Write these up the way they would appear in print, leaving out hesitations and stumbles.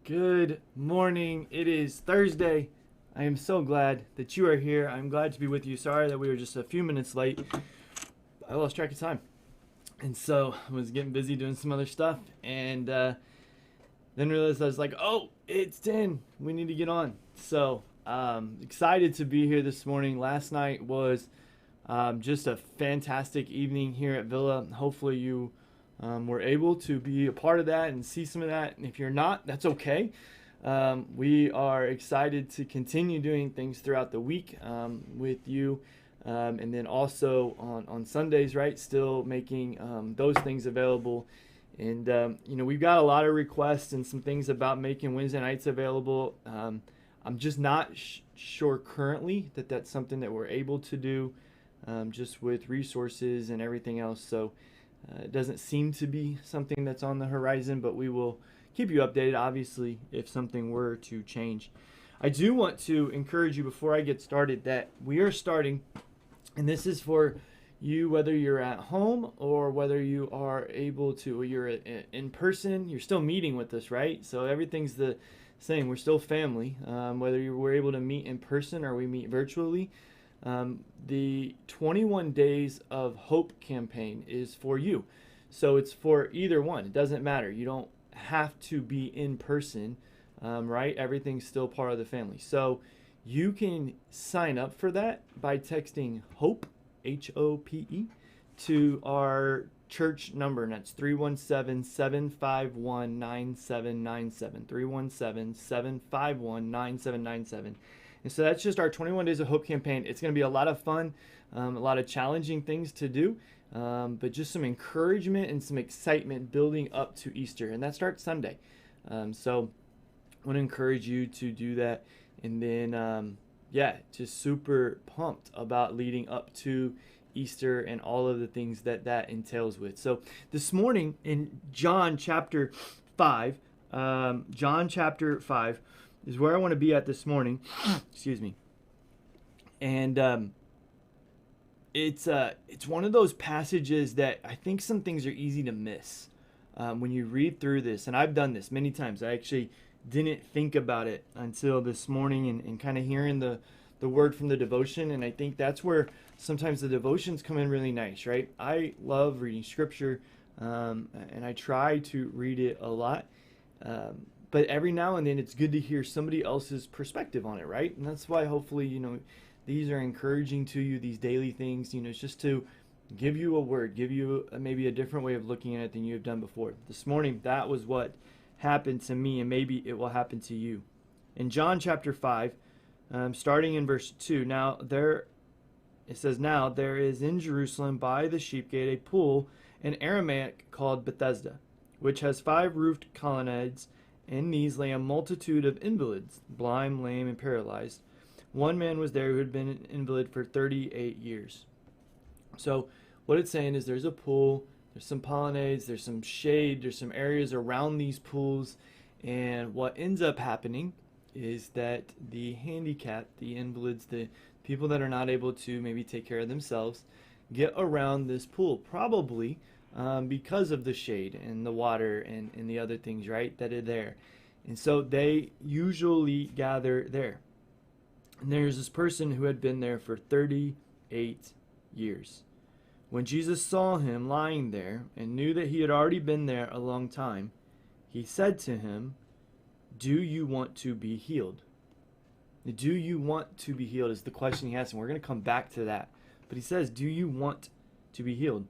Good morning. It is Thursday. I am so glad that you are here. I'm glad to be with you. Sorry that we were just a few minutes late. I lost track of time. And so I was getting busy doing some other stuff. And then realized I was like, oh, it's 10. We need to get on. So excited to be here this morning. Last night was just a fantastic evening here at Villa. Hopefully you were able to be a part of that and see some of that. And if you're not, that's okay. We are excited to continue doing things throughout the week with you. And then also on Sundays, right? Still making those things available. And, we've got a lot of requests and some things about making Wednesday nights available. I'm just not sure currently that that's something that we're able to do just with resources and everything else. So it doesn't seem to be something that's on the horizon, but we will keep you updated, obviously, if something were to change. I do want to encourage you before I get started that we are starting, and this is for you, whether you're at home or whether you are able to, or you're in person, you're still meeting with us, right? So everything's the same. We're still family, whether we're able to meet in person or we meet virtually. The 21 Days of Hope campaign is for you. So it's for either one. It doesn't matter. You don't have to be in person, right? Everything's still part of the family. So you can sign up for that by texting HOPE, HOPE, to our church number, and that's 317-751-9797, 317-751-9797. And so that's just our 21 Days of Hope campaign. It's going to be a lot of fun, a lot of challenging things to do, but just some encouragement and some excitement building up to Easter. And that starts Sunday. So I want to encourage you to do that. And then, just super pumped about leading up to Easter and all of the things that that entails with. So this morning in John chapter 5, is where I want to be at this morning. Excuse me. And it's one of those passages that I think some things are easy to miss when you read through this. And I've done this many times. I actually didn't think about it until this morning and kind of hearing the word from the devotion. And I think that's where sometimes the devotions come in really nice, right? I love reading scripture, and I try to read it a lot. But every now and then it's good to hear somebody else's perspective on it, right? And that's why hopefully, these are encouraging to you, these daily things, it's just to give you a word, give you maybe a different way of looking at it than you have done before. This morning, that was what happened to me, and maybe it will happen to you. In John chapter 5, starting in verse 2, now there is in Jerusalem by the sheep gate a pool in Aramaic called Bethesda, which has 5 roofed colonnades. In these lay a multitude of invalids, blind, lame, and paralyzed. One man was there who had been an invalid for 38 years. So what it's saying is there's a pool, there's some colonnades, there's some shade, there's some areas around these pools. And what ends up happening is that the handicapped, the invalids, the people that are not able to maybe take care of themselves, get around this pool, probably because of the shade and the water and the other things, right, that are there. And so they usually gather there. And there's this person who had been there for 38 years. When Jesus saw him lying there and knew that he had already been there a long time, he said to him, "Do you want to be healed?" Do you want to be healed is the question he asked, and we're going to come back to that. But he says, do you want to be healed?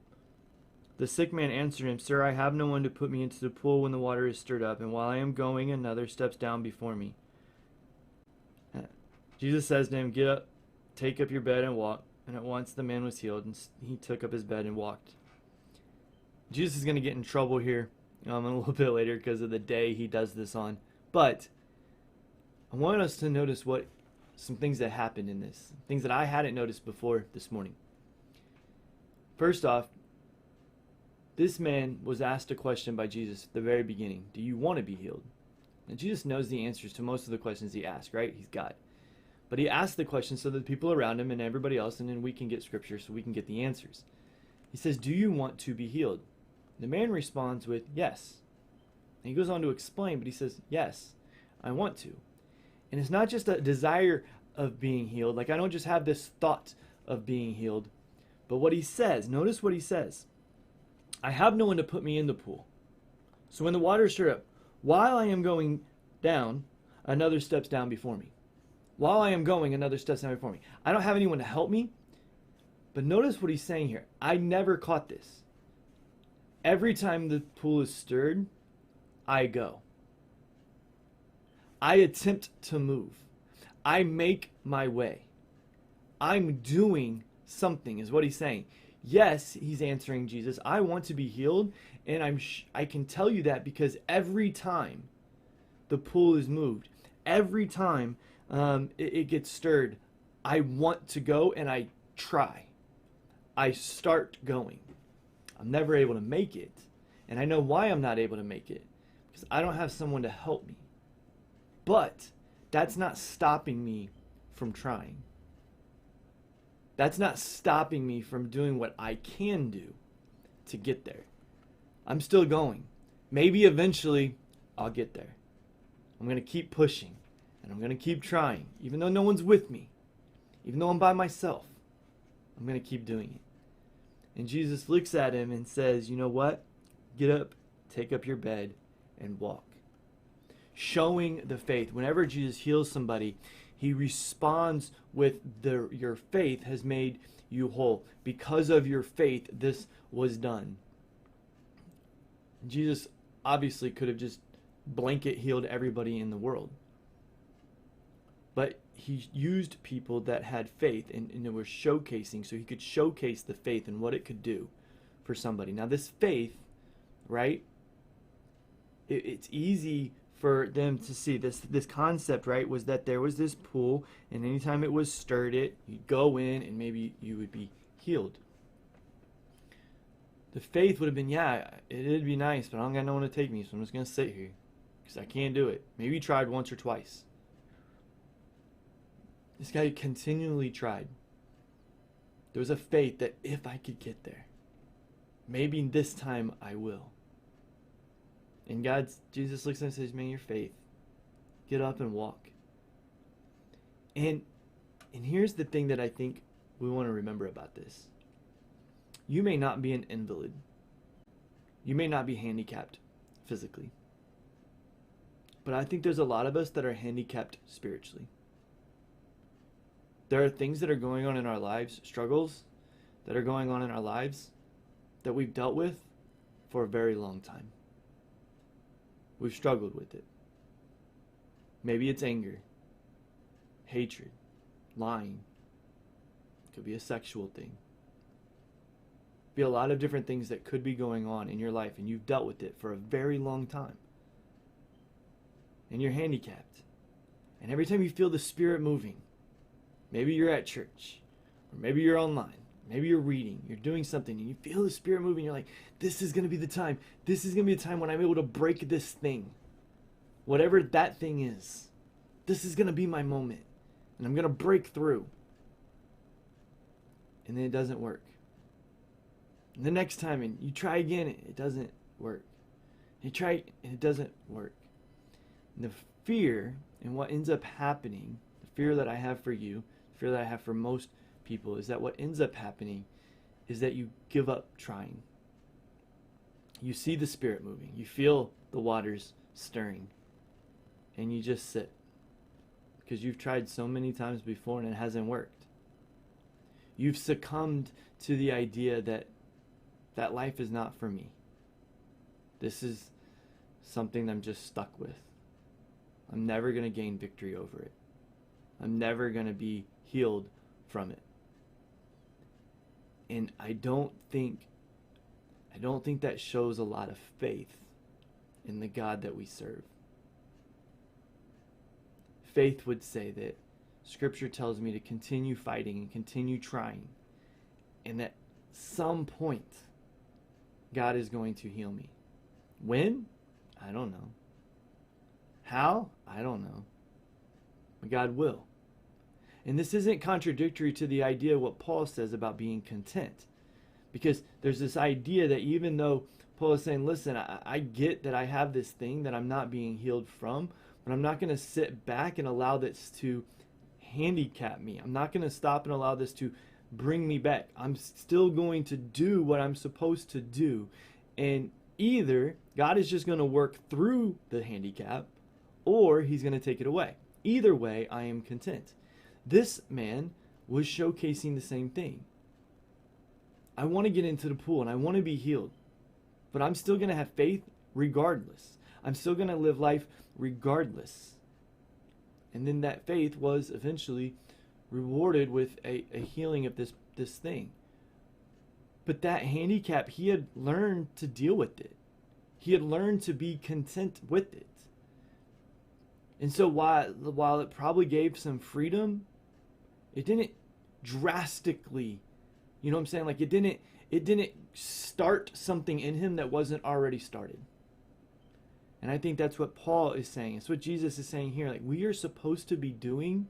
The sick man answered him, "Sir, I have no one to put me into the pool when the water is stirred up, and while I am going, another steps down before me." Jesus says to him, "Get up, take up your bed and walk." And at once the man was healed, and he took up his bed and walked. Jesus is going to get in trouble here a little bit later because of the day he does this on. But I want us to notice some things that happened in this, things that I hadn't noticed before this morning. First off, this man was asked a question by Jesus at the very beginning. Do you want to be healed? And Jesus knows the answers to most of the questions he asked, right? He's God. But he asked the question so that the people around him and everybody else, and then we can get scripture so we can get the answers. He says, "Do you want to be healed?" The man responds with, "Yes." And he goes on to explain, but he says, "Yes." I want to. And it's not just a desire of being healed. Like, I don't just have this thought of being healed. But what he says, notice what he says. I have no one to put me in the pool. So when the waters stir up, while I am going down, another steps down before me. While I am going, another steps down before me. I don't have anyone to help me. But notice what he's saying here. I never caught this. Every time the pool is stirred, I go. I attempt to move. I make my way. I'm doing something, is what he's saying. Yes, he's answering Jesus. I want to be healed, and I can tell you that because every time the pool is moved, every time it gets stirred, I want to go and I try. I start going. I'm never able to make it, and I know why I'm not able to make it, because I don't have someone to help me. But that's not stopping me from trying. That's not stopping me from doing what I can do to get there. I'm still going. Maybe eventually I'll get there. I'm going to keep pushing, and I'm going to keep trying. Even though no one's with me, even though I'm by myself, I'm going to keep doing it. And Jesus looks at him and says, you know what? Get up, take up your bed, and walk. Showing the faith. Whenever Jesus heals somebody, he responds with your faith has made you whole. Because of your faith, this was done. Jesus obviously could have just blanket healed everybody in the world. But he used people that had faith and it was showcasing, so he could showcase the faith and what it could do for somebody. Now this faith, right, it's easy for them to see this concept, right, was that there was this pool, and anytime it was stirred, you'd go in and maybe you would be healed. The faith would have been, yeah, it'd be nice, but I don't got no one to take me, so I'm just going to sit here because I can't do it. Maybe he tried once or twice. This guy continually tried. There was a faith that if I could get there, maybe this time I will. And Jesus looks at him and says, man, your faith. Get up and walk. And here's the thing that I think we want to remember about this. You may not be an invalid. You may not be handicapped physically. But I think there's a lot of us that are handicapped spiritually. There are things that are going on in our lives, struggles that are going on in our lives that we've dealt with for a very long time. We've struggled with it. Maybe it's anger, hatred, lying. It could be a sexual thing. Be a lot of different things that could be going on in your life, and you've dealt with it for a very long time. And you're handicapped. And every time you feel the Spirit moving, maybe you're at church, or maybe you're online, maybe you're reading, you're doing something, and you feel the Spirit moving, you're like, this is going to be the time. This is going to be the time when I'm able to break this thing. Whatever that thing is, this is going to be my moment. And I'm going to break through. And then it doesn't work. And the next time, and you try again, it doesn't work. You try, and it doesn't work. And the fear, and what ends up happening, the fear that I have for you, the fear that I have for most people, is that what ends up happening is that you give up trying. You see the Spirit moving. You feel the waters stirring. And you just sit. Because you've tried so many times before and it hasn't worked. You've succumbed to the idea that life is not for me. This is something I'm just stuck with. I'm never going to gain victory over it. I'm never going to be healed from it. And I don't think that shows a lot of faith in the God that we serve. Faith would say that Scripture tells me to continue fighting and continue trying, and at some point God is going to heal me. When? I don't know. How? I don't know. But God will. And this isn't contradictory to the idea of what Paul says about being content. Because there's this idea that even though Paul is saying, listen, I get that I have this thing that I'm not being healed from, but I'm not going to sit back and allow this to handicap me. I'm not going to stop and allow this to bring me back. I'm still going to do what I'm supposed to do. And either God is just going to work through the handicap, or he's going to take it away. Either way, I am content. This man was showcasing the same thing. I want to get into the pool and I want to be healed, but I'm still going to have faith regardless. I'm still going to live life regardless. And then that faith was eventually rewarded with a healing of this thing. But that handicap, he had learned to deal with it. He had learned to be content with it. And so while it probably gave some freedom, it didn't drastically, you know what I'm saying? Like it didn't start something in him that wasn't already started. And I think that's what Paul is saying. It's what Jesus is saying here. Like we are supposed to be doing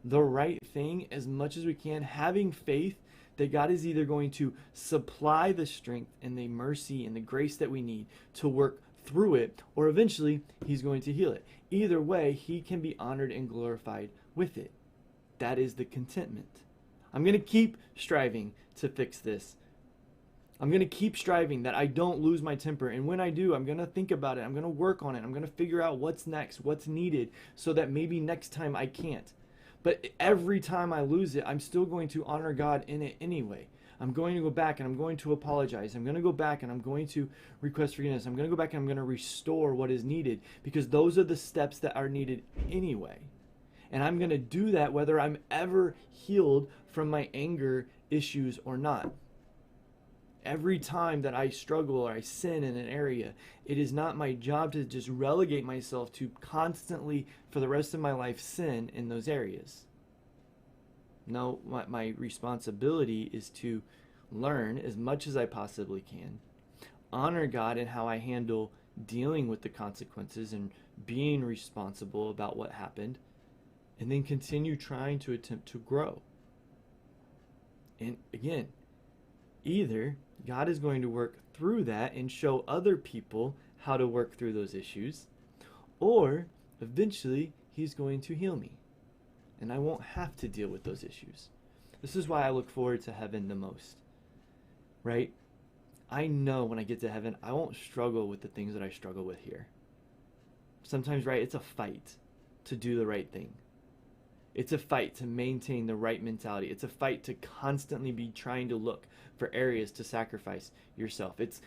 the right thing as much as we can, having faith that God is either going to supply the strength and the mercy and the grace that we need to work through it, or eventually he's going to heal it. Either way, he can be honored and glorified with it. That is the contentment. I'm going to keep striving to fix this. I'm going to keep striving that I don't lose my temper. And when I do, I'm going to think about it. I'm going to work on it. I'm going to figure out what's next, what's needed, so that maybe next time I can't. But every time I lose it, I'm still going to honor God in it anyway. I'm going to go back and I'm going to apologize. I'm going to go back and I'm going to request forgiveness. I'm going to go back and I'm going to restore what is needed, because those are the steps that are needed anyway. And I'm going to do that whether I'm ever healed from my anger issues or not. Every time that I struggle or I sin in an area, it is not my job to just relegate myself to constantly, for the rest of my life, sin in those areas. No, my responsibility is to learn as much as I possibly can, honor God in how I handle dealing with the consequences and being responsible about what happened, and then continue trying to attempt to grow. And again, either God is going to work through that and show other people how to work through those issues, or eventually he's going to heal me and I won't have to deal with those issues. This is why I look forward to heaven the most, right? I know when I get to heaven, I won't struggle with the things that I struggle with here. Sometimes, right, it's a fight to do the right thing. It's a fight to maintain the right mentality. It's a fight to constantly be trying to look for areas to sacrifice yourself. It's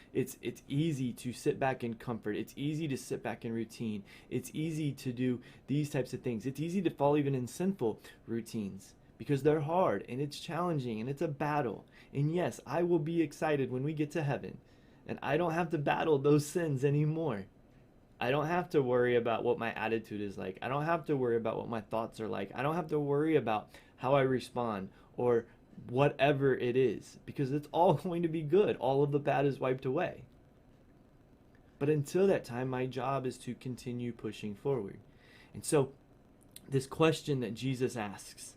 easy to sit back in comfort. It's easy to sit back in routine. It's easy to do these types of things. It's easy to fall even in sinful routines because they're hard and it's challenging and it's a battle. And yes, I will be excited when we get to heaven and I don't have to battle those sins anymore. I don't have to worry about what my attitude is like. I don't have to worry about what my thoughts are like. I don't have to worry about how I respond or whatever it is, because it's all going to be good. All of the bad is wiped away. But until that time, my job is to continue pushing forward. And so this question that Jesus asks,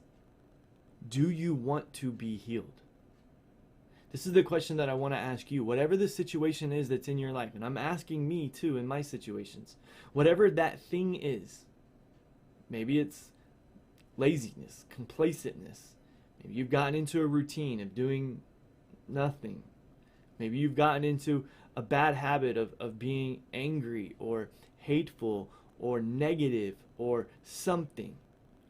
do you want to be healed? This is the question that I want to ask you. Whatever the situation is that's in your life, and I'm asking me too in my situations, whatever that thing is, maybe it's laziness, complacentness. Maybe you've gotten into a routine of doing nothing. Maybe you've gotten into a bad habit of being angry or hateful or negative or something,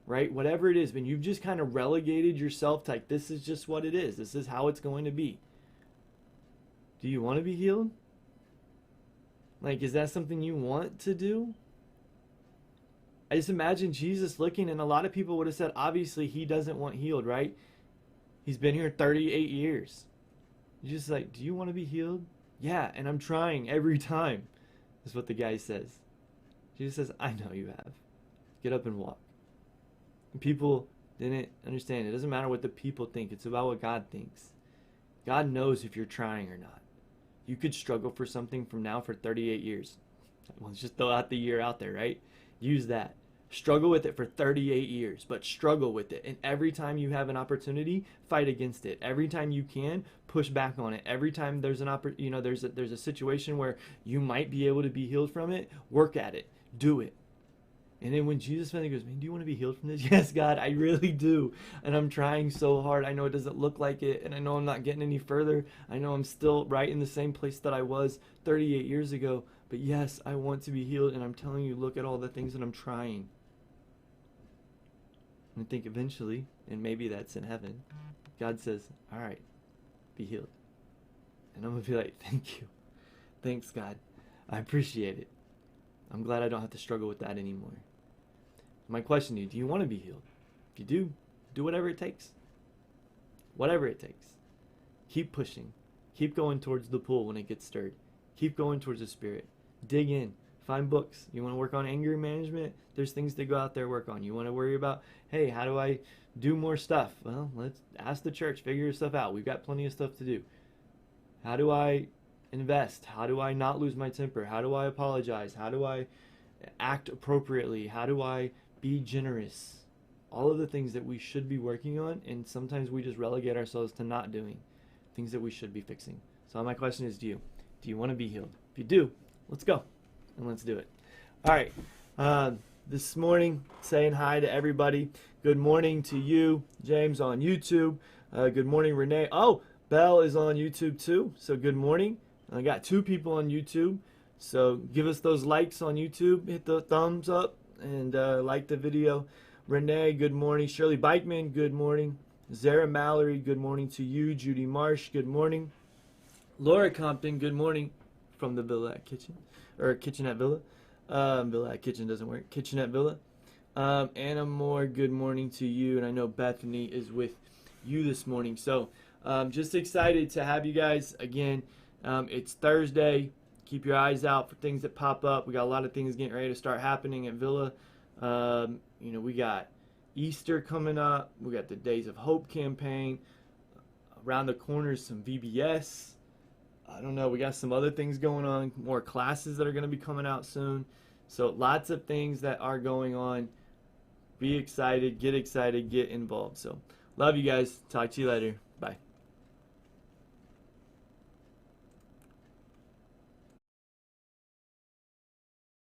right? Whatever it is, when you've just kind of relegated yourself to like, this is just what it is. This is how it's going to be. Do you want to be healed? Like, is that something you want to do? I just imagine Jesus looking, and a lot of people would have said, obviously, he doesn't want healed, right? He's been here 38 years. You're just like, do you want to be healed? Yeah, and I'm trying every time, is what the guy says. Jesus says, I know you have. Get up and walk. And people didn't understand. It doesn't matter what the people think. It's about what God thinks. God knows if you're trying or not. You could struggle for something from now for 38 years. Well, let's just throw out the year out there, right? Use that. Struggle with it for 38 years, but struggle with it. And every time you have an opportunity, fight against it. Every time you can, push back on it. Every time there's there's a situation where you might be able to be healed from it, work at it. Do it. And then when Jesus finally goes, man, do you want to be healed from this? Yes, God, I really do. And I'm trying so hard. I know it doesn't look like it. And I know I'm not getting any further. I know I'm still right in the same place that I was 38 years ago. But yes, I want to be healed. And I'm telling you, look at all the things that I'm trying. And I think eventually, and maybe that's in heaven, God says, all right, be healed. And I'm going to be like, thank you. Thanks, God. I appreciate it. I'm glad I don't have to struggle with that anymore. My question to you, do you want to be healed? If you do whatever it takes. Whatever it takes. Keep pushing. Keep going towards the pool when it gets stirred. Keep going towards the Spirit. Dig in. Find books. You want to work on anger management? There's things to go out there work on. You want to worry about, hey, how do I do more stuff? Well, let's ask the church. Figure your stuff out. We've got plenty of stuff to do. How do I invest? How do I not lose my temper? How do I apologize? How do I act appropriately? How do I be generous? All of the things that we should be working on, and sometimes we just relegate ourselves to not doing things that we should be fixing. So my question is, do you want to be healed? If you do, let's go and let's do it. All right. This morning, saying hi to everybody. Good morning to you, James, on YouTube. Good morning, Renee. Oh, Belle is on YouTube too. So good morning. I got 2 people on YouTube. So give us those likes on YouTube. Hit the thumbs up and like the video. Renee, good morning. Shirley Bikeman, good morning. Zara Mallory, good morning to you. Judy Marsh, good morning. Laura Compton, good morning from the Villa at Kitchen, or Kitchenette Villa. Villa at Kitchen doesn't work. Kitchenette Villa. Anna Moore, good morning to you. And I know Bethany is with you this morning. So just excited to have you guys again. It's Thursday. Keep your eyes out for things that pop up. We got a lot of things getting ready to start happening at Villa. We got Easter coming up. We got the Days of Hope campaign. Around the corner is some VBS. I don't know. We got some other things going on. More classes that are going to be coming out soon. So lots of things that are going on. Be excited. Get involved. So love you guys. Talk to you later. Bye.